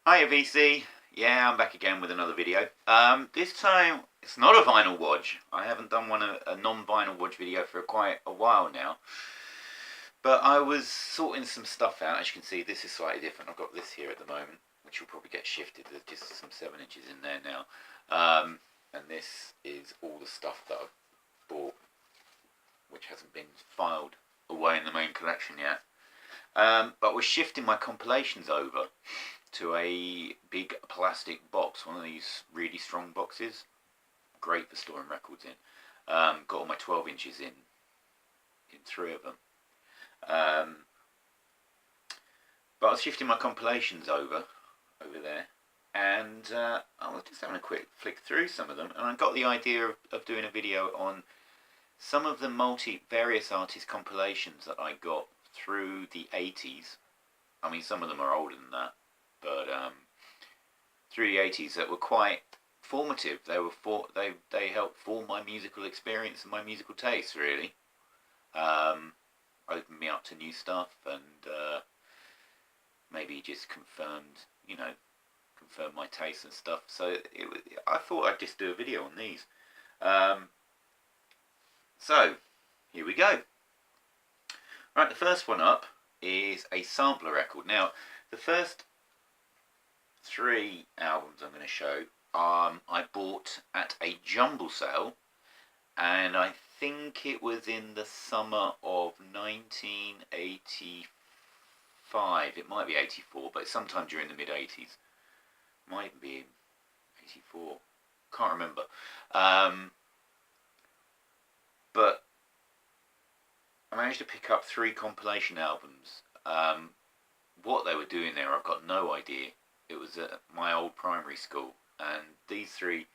Hiya VC, yeah, I'm back again with another video. This time it's not a vinyl watch. I haven't done a non-vinyl watch video for quite a while now. But I was sorting some stuff out. As you can see, this is slightly different. I've got this here at the moment, which will probably get shifted. There's just some 7 inches in there now. And this is all the stuff that I've bought, which hasn't been filed away in the main collection yet. But we're shifting my compilations over to a big plastic box, one of these really strong boxes, great for storing records in. Got all my 12 inches in 3 of them. But I was shifting my compilations over there, and I was just having a quick flick through some of them, and I got the idea of doing a video on some of the various artist compilations that I got through the 80s. I mean, some of them are older than that, but through the 80s that were quite formative. They helped form my musical experience and my musical taste, really. Opened me up to new stuff, and maybe just confirmed my taste and stuff. So I thought I'd just do a video on these. So here we go. Right, the first one up is a sampler record. Now, the first 3 albums I'm going to show I bought at a jumble sale, and I think it was in the summer of 1985. It might be 84, but sometime during the mid-80s. Might even be 84. Can't remember. But I managed to pick up 3 compilation albums. What they were doing there, I've got no idea. It was at my old primary school, and these 3,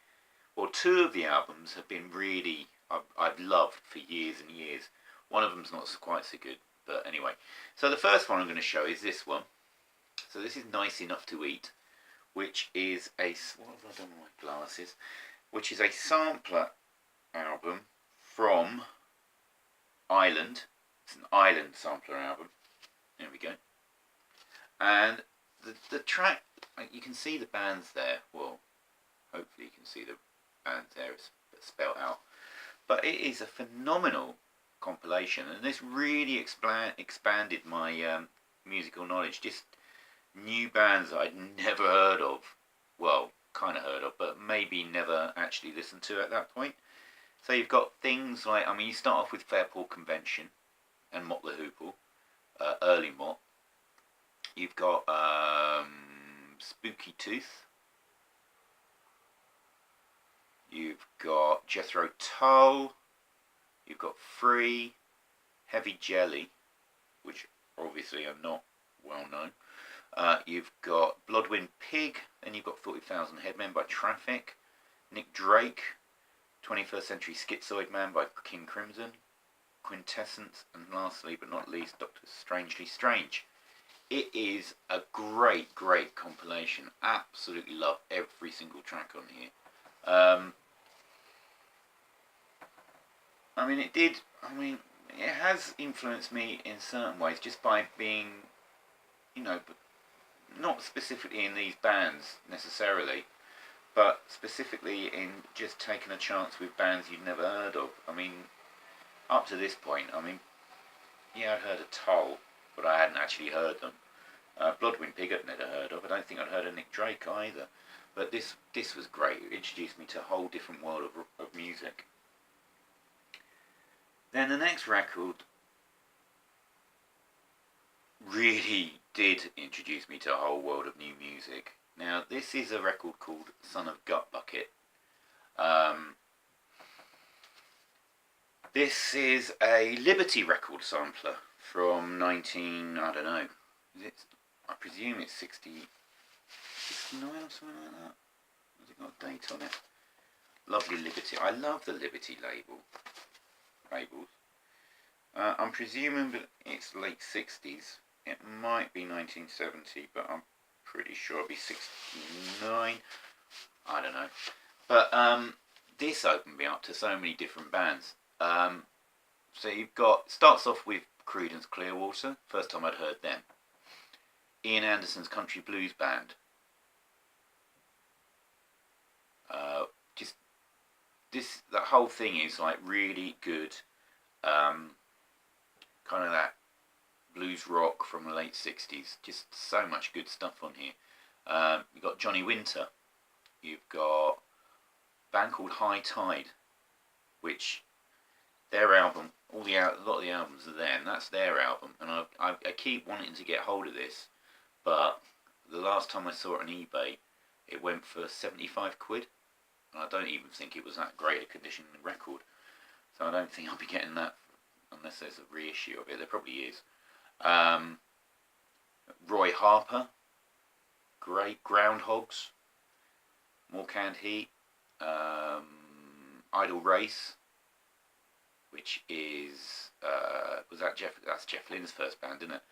or 2 of the albums have been really, I've loved for years and years. One of them's not quite so good, but anyway. So the first one I'm going to show is this one. So this is Nice Enough to Eat, which is what have I done with my glasses? Which is a sampler album from Ireland. It's an Ireland sampler album. There we go. And the track, you can see the bands there. Well, hopefully you can see the bands there. It's spelled out. But it is a phenomenal compilation, and this really expanded my musical knowledge. Just new bands that I'd never heard of. Well, kind of heard of, but maybe never actually listened to at that point. So you've got things like, you start off with Fairport Convention and Mott the Hoople, early Mott. You've got Spooky Tooth. You've got Jethro Tull. You've got Free, Heavy Jelly, which obviously are not well known. You've got Bloodwind Pig, and you've got 40,000 Headmen by Traffic. Nick Drake, 21st Century Schizoid Man by King Crimson. Quintessence, and lastly but not least, Dr. Strangely Strange. It is a great compilation. Absolutely love every single track on here. It has influenced me in certain ways, just by being, not specifically in these bands necessarily, but specifically in just taking a chance with bands you'd never heard of. Up to this point, I'd heard of Tull, but I hadn't actually heard them. Bloodwind Pig I'd never heard of. I don't think I'd heard of Nick Drake either. But this was great. It introduced me to a whole different world of music. Then the next record really did introduce me to a whole world of new music. Now, this is a record called Son of Gut Bucket. This is a Liberty record sampler from I presume it's 69 or something like that. Has it got a date on it? Lovely Liberty. I love the Liberty labels. I'm presuming that it's late 60s. It might be 1970, but I'm pretty sure it'll be 69. I don't know. But this opened me up to so many different bands. So you've got, starts off with Creedence Clearwater, first time I'd heard them. Ian Anderson's Country Blues Band, that whole thing is like really good, kind of that blues rock from the late 60s. Just so much good stuff on here. You've got Johnny Winter. You've got a band called High Tide, which their album, a lot of the albums are there, and that's their album. And I keep wanting to get hold of this, but the last time I saw it on eBay, it went for 75 quid. And I don't even think it was that great a condition record. So I don't think I'll be getting that unless there's a reissue of it. There probably is. Roy Harper, great. Groundhogs, More Canned Heat, Idle Race, which is that's Jeff Lynne's first band, isn't it?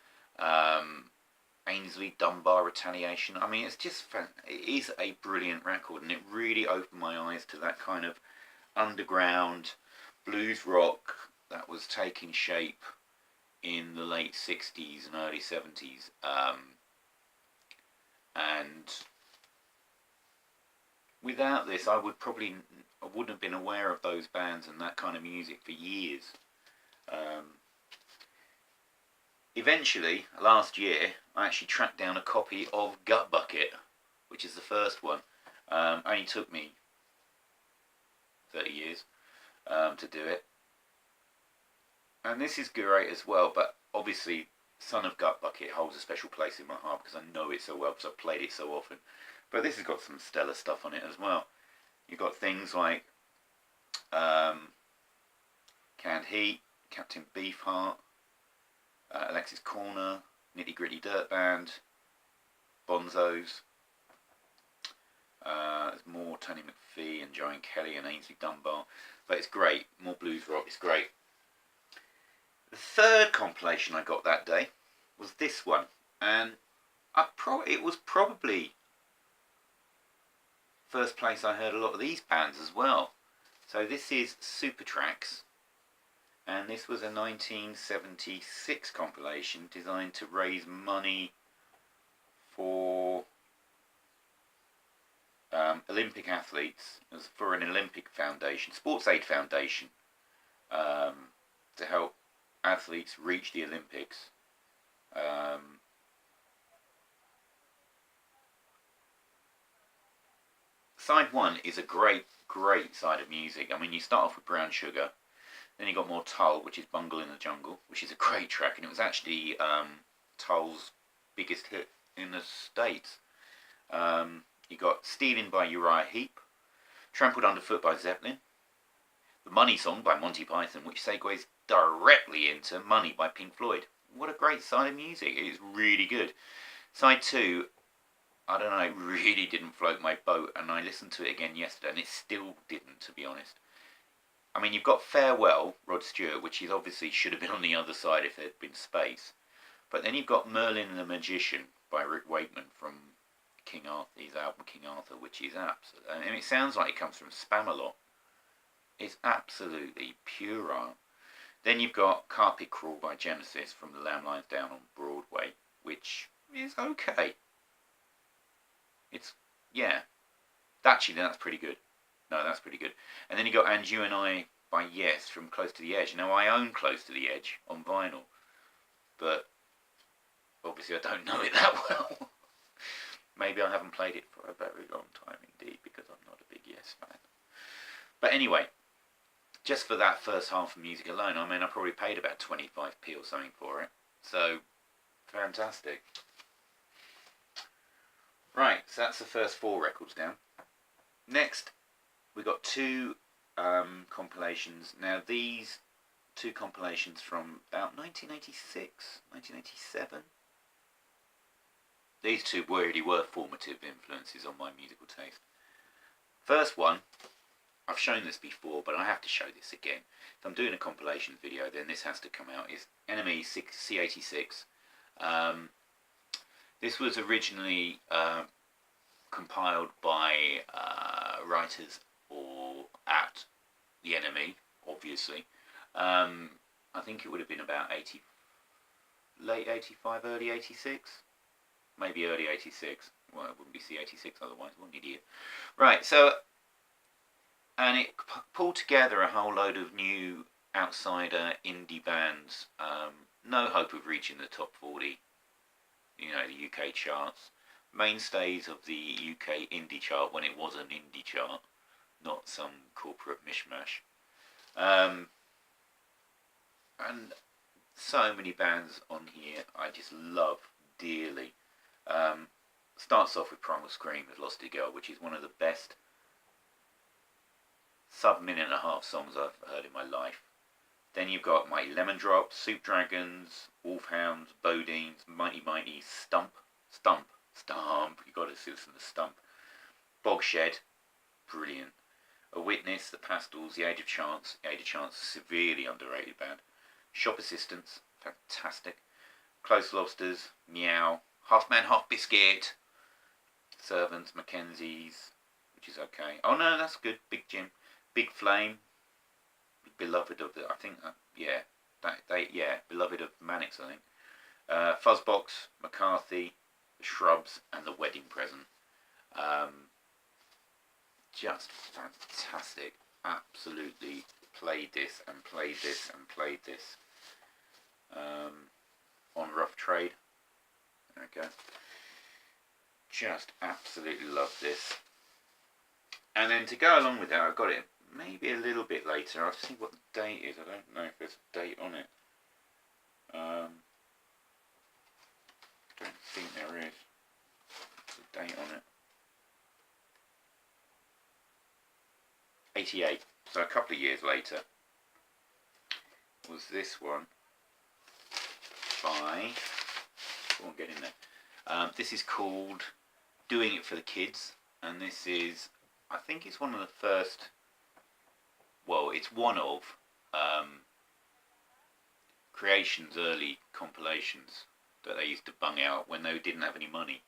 Ainsley Dunbar, Retaliation. I mean, it's just it is a brilliant record, and it really opened my eyes to that kind of underground blues rock that was taking shape in the late 60s and early 70s. And without this, I wouldn't have been aware of those bands and that kind of music for years. Eventually, last year, I actually tracked down a copy of Gut Bucket, which is the first one. Only took me 30 years to do it. And this is great as well, but obviously Son of Gut Bucket holds a special place in my heart because I know it so well because I've played it so often. But this has got some stellar stuff on it as well. You've got things like Canned Heat, Captain Beefheart, Alexis Corner, Nitty Gritty Dirt Band, Bonzos. There's more Tony McPhee and Joan Kelly and Ainsley Dunbar. But it's great. More blues rock. It's great. The third compilation I got that day was this one. And it was probably first place I heard a lot of these bands as well. So this is Supertracks. And this was a 1976 compilation designed to raise money for Olympic athletes. It was for an Olympic foundation, Sports Aid Foundation, to help athletes reach the Olympics. Side one is a great side of music. I mean, you start off with Brown Sugar. Then you got more Tull, which is Bungle in the Jungle, which is a great track, and it was actually Tull's biggest hit in the States. You got Stealing by Uriah Heep, Trampled Underfoot by Zeppelin, The Money Song by Monty Python, which segues directly into Money by Pink Floyd. What a great side of music. It is really good. Side two, I don't know, it really didn't float my boat, and I listened to it again yesterday, and it still didn't, to be honest. I mean, you've got Farewell, Rod Stewart, which is obviously should have been on the other side if there had been space. But then you've got Merlin and the Magician by Rick Wakeman from King Arthur, his album King Arthur, which is absolutely... I mean, it sounds like it comes from Spamalot. It's absolutely puerile. Then you've got Carpet Crawl by Genesis from The Lamb Lies Down on Broadway, which is okay. It's, yeah. Actually, that's pretty good. No, that's pretty good. And then you got And You and I by Yes from Close to the Edge. Now, I own Close to the Edge on vinyl, but obviously I don't know it that well. Maybe I haven't played it for a very long time indeed, because I'm not a big Yes fan. But anyway, just for that first half of music alone, I mean, I probably paid about 25p or something for it. So, fantastic. Right, so that's the first 4 records down. Next, we got 2 compilations. Now, these 2 compilations from about 1986, 1987. These 2 really were formative influences on my musical taste. First one, I've shown this before, but I have to show this again. If I'm doing a compilation video, then this has to come out. It's Enemy C86. This was originally compiled by writers at the Enemy, obviously. I think it would have been about late 85, early 86. Maybe early 86. Well, it wouldn't be C86 otherwise. What an idiot. Right, so and it pulled together a whole load of new outsider indie bands. No hope of reaching the top 40, the UK charts. Mainstays of the UK indie chart when it was an indie chart, not some corporate mishmash. And so many bands on here I just love dearly. Starts off with Primal Scream with Lost It Girl, which is one of the best sub-minute and a half songs I've heard in my life. Then you've got Mighty Lemon Drop, Soup Dragons, Wolfhounds, Bodines, Mighty Mighty, Stump. You got to listen to Stump. Bogshed, brilliant. A Witness, The Pastels, The Age of Chance. The Age of Chance, severely underrated band. Shop Assistants, fantastic. Close Lobsters, Meow. Half Man, Half Biscuit. Servants, Mackenzie's, which is okay. Oh no, that's good. Big Jim. Big Flame, beloved of the, I think, beloved of Mannix, I think. Fuzzbox, McCarthy, The Shrubs, and The Wedding Present. Just fantastic. Absolutely played this and played this and played this. On Rough Trade. There we go. Just absolutely love this. And then to go along with that, I've got it maybe a little bit later. I'll see what the date is. I don't know if there's a date on it. Don't think there is. There's a date on it. 88. So a couple of years later was this one by... I won't get in there. This is called Doing It for the Kids, and this is, I think it's one of the first, well, it's one of Creation's early compilations that they used to bung out when they didn't have any money.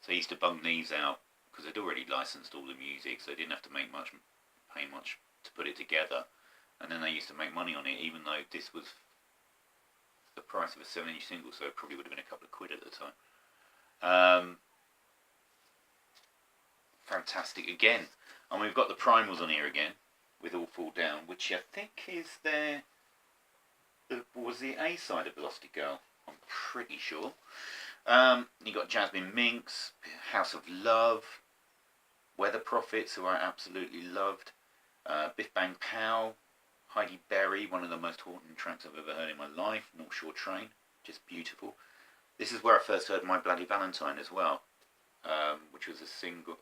So they used to bung these out because they'd already licensed all the music, so they didn't have to pay much to put it together. And then they used to make money on it, even though this was the price of a 7-inch single, so it probably would have been a couple of quid at the time. Fantastic again. And we've got the Primals on here again with All Fall Down, which I think is was the A side of Lost It Girl, I'm pretty sure. You got Jasmine Minks, House of Love, Weather Prophets, who I absolutely loved, Biff Bang Pow, Heidi Berry, one of the most haunting tracks I've ever heard in my life, North Shore Train, just beautiful. This is where I first heard My Bloody Valentine as well, which was a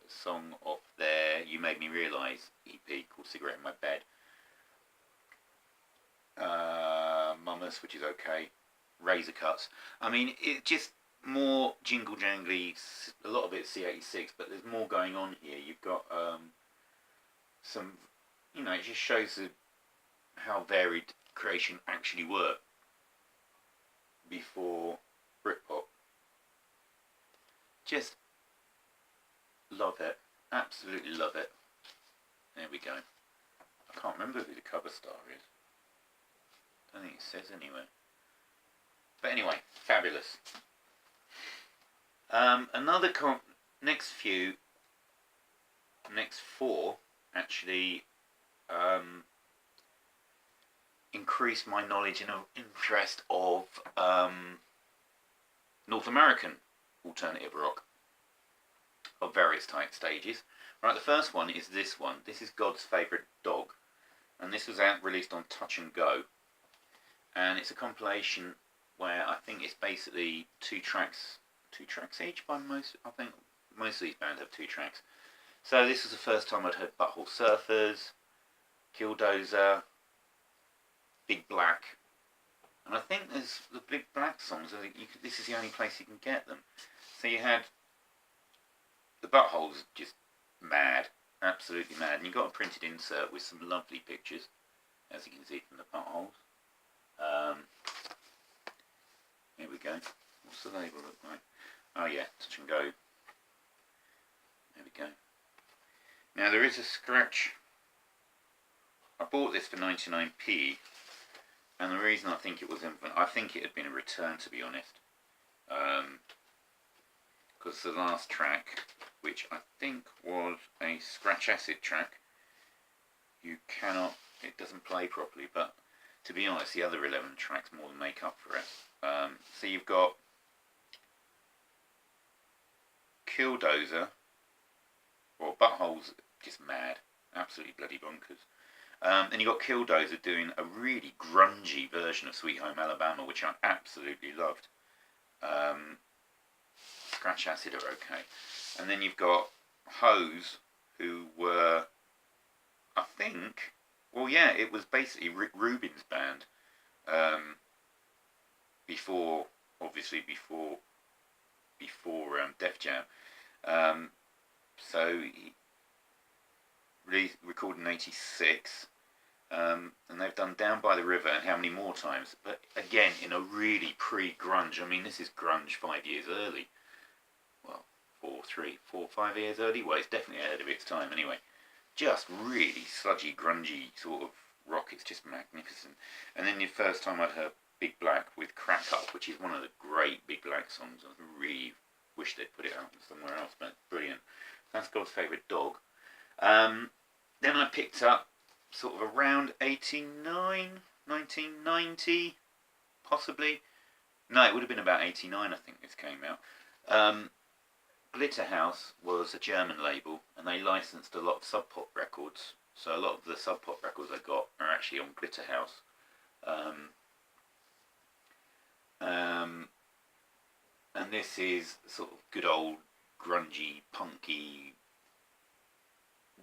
song off their You Made Me Realise EP called Cigarette in My Bed. Mamas, which is okay. Razor Cuts. I mean, it just more jingle jangly, a lot of it's C86, but there's more going on here. You've got some, it just shows how varied Creation actually were before Britpop. Just love it. Absolutely love it. There we go. I can't remember who the cover star is. I don't think it says anywhere. But anyway, fabulous. Next four actually increased my knowledge and interest of North American alternative rock of various type stages. Right, the first one is this one. This is God's Favourite Dog, and this was released on Touch and Go, and it's a compilation where I think it's basically two tracks each by most. I think most of these bands have 2 tracks. So this was the first time I'd heard Butthole Surfers, Killdozer, Big Black, and I think there's the Big Black songs. This is the only place you can get them. So you had the Buttholes, just mad, absolutely mad, and you got a printed insert with some lovely pictures, as you can see from the Buttholes. Here we go. What's the label look like? Oh yeah, Touch and Go. There we go. Now there is a scratch. I bought this for 99p, and the reason I think it was I think it had been a return, to be honest, because the last track, which I think was a Scratch Acid track, you cannot, it doesn't play properly, but to be honest, the other 11 tracks more than make up for it. So you've got Killdozer, or Butthole's just mad, absolutely bloody bonkers. Then you've got Killdozer doing a really grungy version of Sweet Home Alabama, which I absolutely loved. Scratch Acid are okay. And then you've got Hose, who were, I think, well, yeah, it was basically Rick Rubin's band. Before Def Jam. So he recorded in '86, and they've done Down by the River and How Many More Times, but again in a really pre-grunge. I mean, this is grunge 5 years early. Well, 5 years early. Well, it's definitely ahead of its time anyway. Just really sludgy, grungy sort of rock. It's just magnificent. And then the first time I'd heard Big Black with Crack Up, which is one of the great Big Black songs. I really wish they'd put it out somewhere else, but it's brilliant. That's God's Favourite Dog. Then I picked up sort of around 89, 1990, possibly. No, it would have been about 89, I think this came out. Glitterhouse was a German label, and they licensed a lot of Sub Pop records. So a lot of the Sub Pop records I got are actually on Glitterhouse. And this is sort of good old grungy, punky,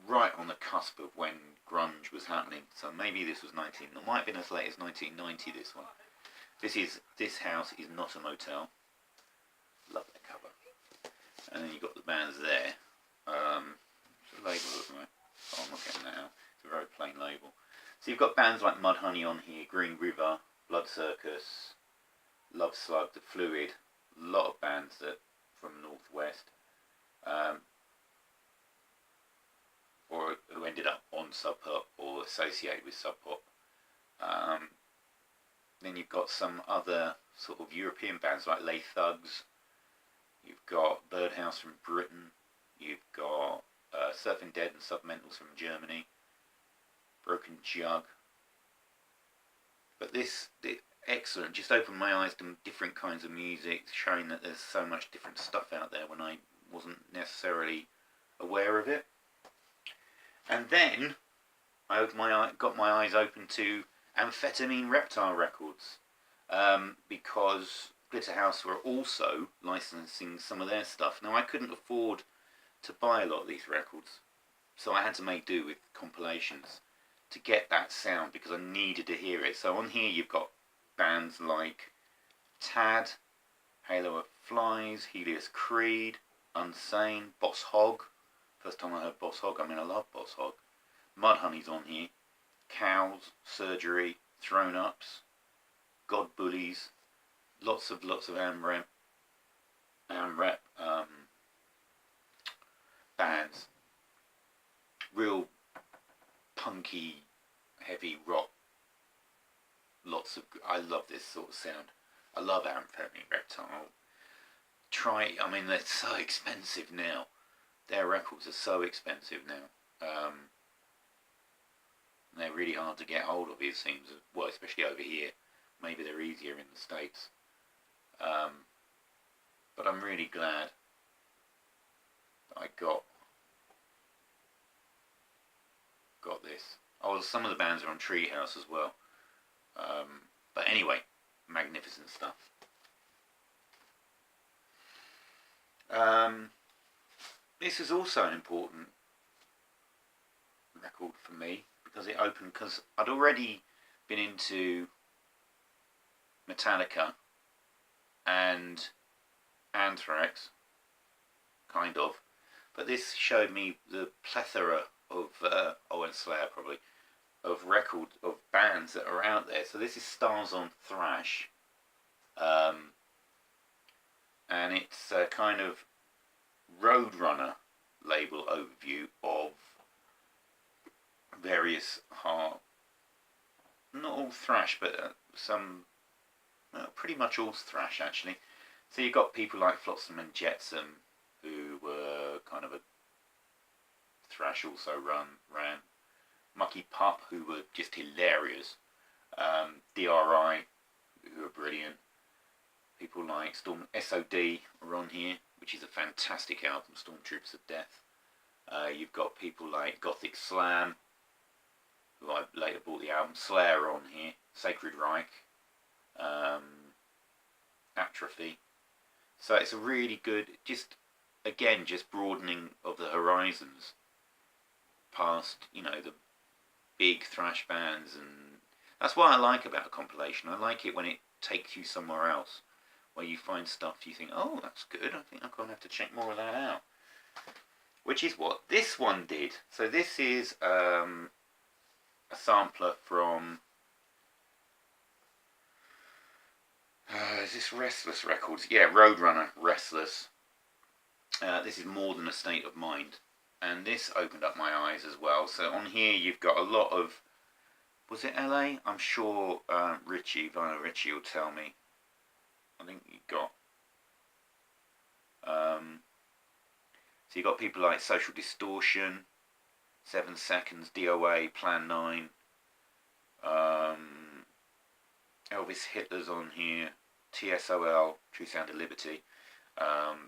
right on the cusp of when grunge was happening. So maybe this was it might have been as late as 1990, this one. This House Is Not a Motel. Love that cover. And then you've got the bands there. It's a label, isn't it? Oh, I'm not getting that out. It's a very plain label. So you've got bands like Mudhoney on here, Green River, Blood Circus, Love Slug, The Fluid, a lot of bands that from Northwest, or who ended up on Sub Pop or associated with Sub Pop. Then you've got some other sort of European bands like Lay Thugs. You've got Birdhouse from Britain. You've got Surfing Dead and Submentals from Germany. Broken Jug. But this excellent, just opened my eyes to different kinds of music, showing that there's so much different stuff out there when I wasn't necessarily aware of it. And then I got my eyes open to Amphetamine Reptile Records, because Glitterhouse were also licensing some of their stuff. Now, I couldn't afford to buy a lot of these records, so I had to make do with compilations to get that sound, because I needed to hear it. So on here you've got bands like Tad, Halo of Flies, Helios Creed, Unsane, Boss Hog. First time I heard Boss Hog, I mean, I love Boss Hog. Mudhoney's on here, Cows, Surgery, Thrown Ups, God Bullies, lots of AMREP bands, real punky, heavy rock. I love this sort of sound. I love Amphetamine Reptile. I mean, they're so expensive now. Their records are so expensive now. They're really hard to get hold of, it seems. Well, especially over here. Maybe they're easier in the States. But I'm really glad that I got this. Oh, well, some of the bands are on Treehouse as well. But anyway, magnificent stuff. This is also an important record for me, because it opened, because I'd already been into Metallica and Anthrax, kind of, but this showed me the plethora of, and Slayer probably, of records, of bands that are out there. So this is Stars on Thrash, and it's a kind of Roadrunner label overview of various not all thrash, but pretty much all thrash actually. So you've got people like Flotsam and Jetsam, who were kind of a thrash also ran. Mucky Pup, who were just hilarious. DRI, who are brilliant. People like SOD are on here, which is a fantastic album, Stormtroopers of Death. You've got people like Gothic Slam, who I later bought the album. Slayer on here, Sacred Reich, Atrophy. So it's a really good, just broadening of the horizons past, the big thrash bands, and that's what I like about a compilation. I like it when it takes you somewhere else, where you find stuff you think, oh, that's good, I think I'm going to have to check more of that out. Which is what this one did. So this is a sampler from, is this Restless Records? Yeah, Roadrunner, Restless. This is More Than a State of Mind. And this opened up my eyes as well. So on here you've got a lot of, was it LA? I'm sure Vinyl Richie will tell me. I think you've got, so you've got people like Social Distortion, 7 Seconds, DOA, Plan 9, Elvis Hitler's on here, TSOL, True Sound of Liberty,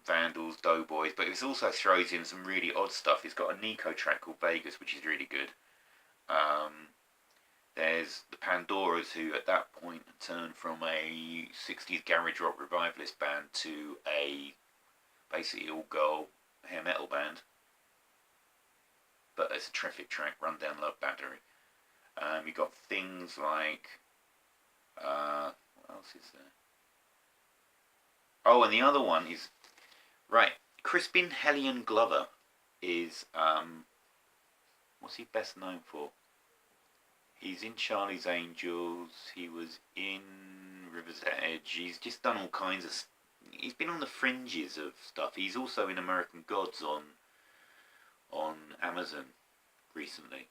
Vandals, Doughboys, but it also throws in some really odd stuff. It's got a Nico track called Vegas, which is really good. There's the Pandoras, who at that point had turned from a 60s garage rock revivalist band to a basically all-girl hair metal band. But it's a terrific track, Run Down Love Battery. You've got things like, what else is there? Oh, and the other one is, right, Crispin Hellion Glover is, what's he best known for? He's in Charlie's Angels, he was in River's Edge, he's just done all kinds of, he's been on the fringes of stuff. He's also in American Gods on Amazon recently.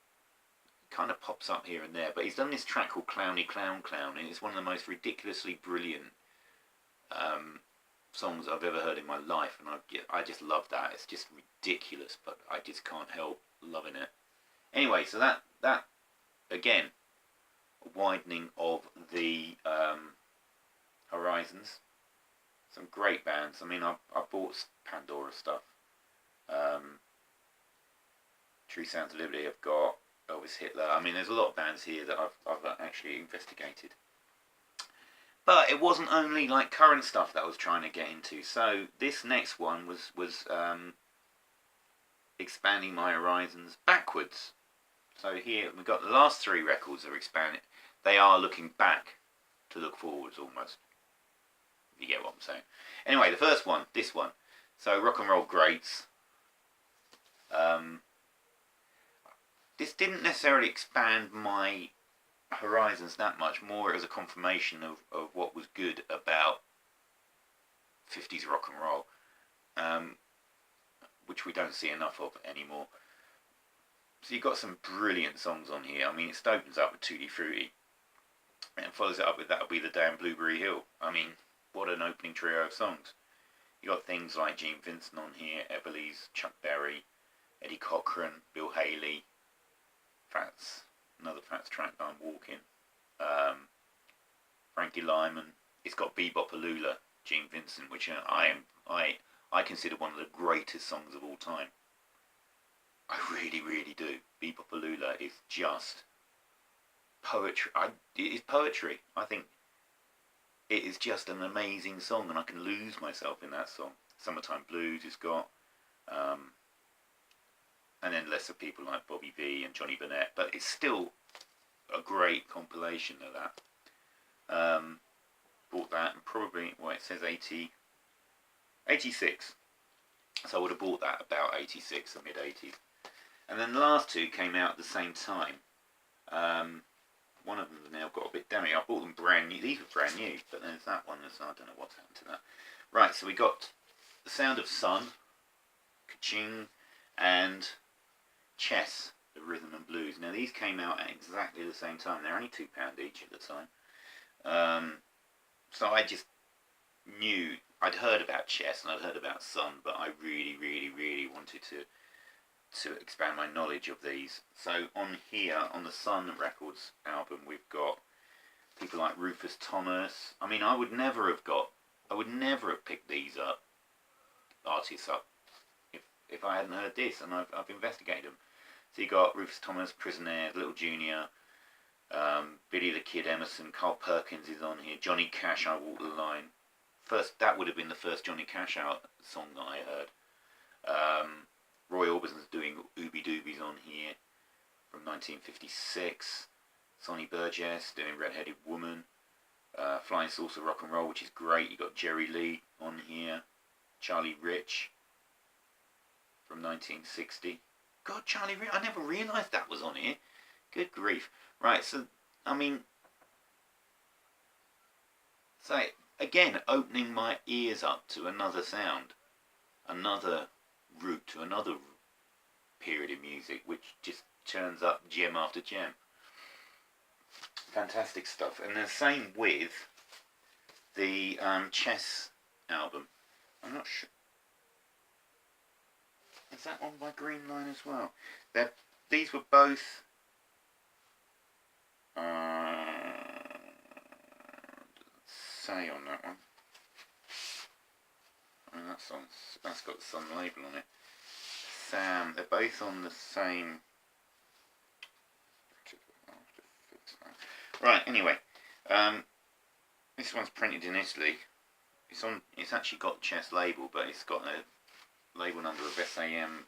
Kind of pops up here and there, but he's done this track called Clowny Clown Clown, and it's one of the most ridiculously brilliant songs I've ever heard in my life, and I just love that. It's just ridiculous, but I just can't help loving it. Anyway, so that again, a widening of the horizons. Some great bands. I mean, I bought Pandora stuff. True Sounds of Liberty. I've got Elvis Hitler. I mean, there's a lot of bands here that I've actually investigated. But it wasn't only like current stuff that I was trying to get into. So this next one was expanding my horizons backwards. So here we've got the last 3 records are expanding. They are looking back to look forwards almost. If you get what I'm saying. Anyway, the first one, this one. So Rock and Roll Greats. This didn't necessarily expand my horizons that much. More it was a confirmation of what was good about 50s rock and roll, which we don't see enough of anymore. So you've got some brilliant songs on here. I mean, it opens up with Tutti Frutti and follows it up with That'll Be the Day and Blueberry Hill. I mean, what an opening trio of songs. You got things like Gene Vincent on here, Eberle's, Chuck Berry, Eddie Cochran, Bill Haley, Fats, another Fats track that I'm walking, Frankie Lyman. It's got Bebopaloola, Gene Vincent, which I consider one of the greatest songs of all time. I really, really do. Bebopaloola is just poetry. It is poetry. I think it is just an amazing song, and I can lose myself in that song. Summertime Blues has got, and then lesser people like Bobby V and Johnny Burnett, but it's still a great compilation of that. Bought that, and probably, well, it says 86. So I would have bought that about 86 or mid-80s. And then the last 2 came out at the same time. One of them has now got a bit damaged. I bought them brand new. These were brand new, but there's that one. I don't know what's happened to that. Right, so we got The Sound of Sun, Ka-Ching, and Chess, the Rhythm and Blues. Now these came out at exactly the same time. They're only £2 each at the time. So I just knew, I'd heard about Chess and I'd heard about Sun, but I really, really, really wanted to to expand my knowledge of these. So on here, on the Sun Records album, we've got people like Rufus Thomas. I mean, I would never have picked these artists up if I hadn't heard this, and I've investigated them. So you got Rufus Thomas, Prisoner, Little Junior, Billy the Kid Emerson, Carl Perkins is on here, Johnny Cash, I Walk the Line. That would have been the first Johnny Cash song that I heard. Roy Orbison's doing Ooby Doobies on here from 1956. Sonny Burgess doing Red-Headed Woman. Flying Saucer Rock and Roll, which is great. You got Jerry Lee on here. Charlie Rich from 1960. God, Charlie Rich, I never realised that was on here. Good grief. Right, so, I mean, so again, opening my ears up to another sound, another route to another period of music, which just turns up gem after gem. Fantastic stuff. And the same with the Chess album. I'm not sure. Is that on by Green Line as well? These were both say on that one. I mean, that's got the Sun label on it. Sam, they're both on the same. Right. Anyway, this one's printed in Italy. It's actually got the Chess label, but it's got a label number of SAM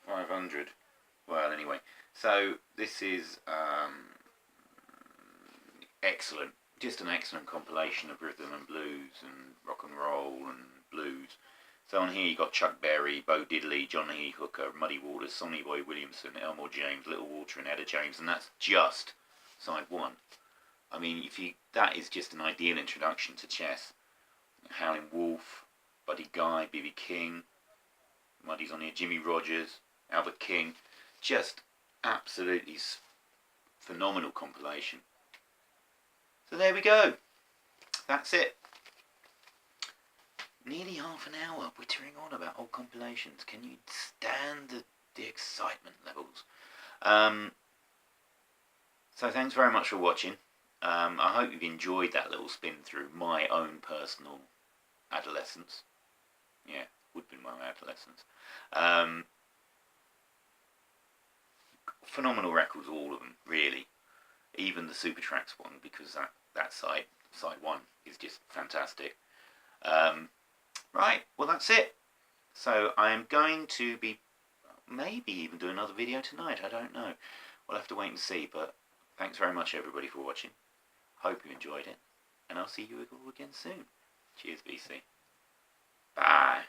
500. Well, anyway, so this is excellent. Just an excellent compilation of rhythm and blues and rock and roll and blues. So on here you got Chuck Berry, Bo Diddley, John E. Hooker, Muddy Waters, Sonny Boy Williamson, Elmore James, Little Walter and Etta James, and that's just side one. I mean, that is just an ideal introduction to Chess. Howlin' Wolf, Buddy Guy, B.B. King, Muddy's on here, Jimmy Rogers, Albert King. Just absolutely phenomenal compilation. So there we go. That's it. Nearly half an hour whittering on about old compilations. Can you stand the excitement levels? So thanks very much for watching. I hope you've enjoyed that little spin through my own personal adolescence. Yeah, would be my adolescence. Phenomenal records, all of them, really. Even the Supertracks one, because that side one is just fantastic. Right, well that's it. So I am going to be maybe even do another video tonight, I don't know. We'll have to wait and see, but thanks very much everybody for watching. Hope you enjoyed it, and I'll see you all again soon. Cheers, BC. Bye.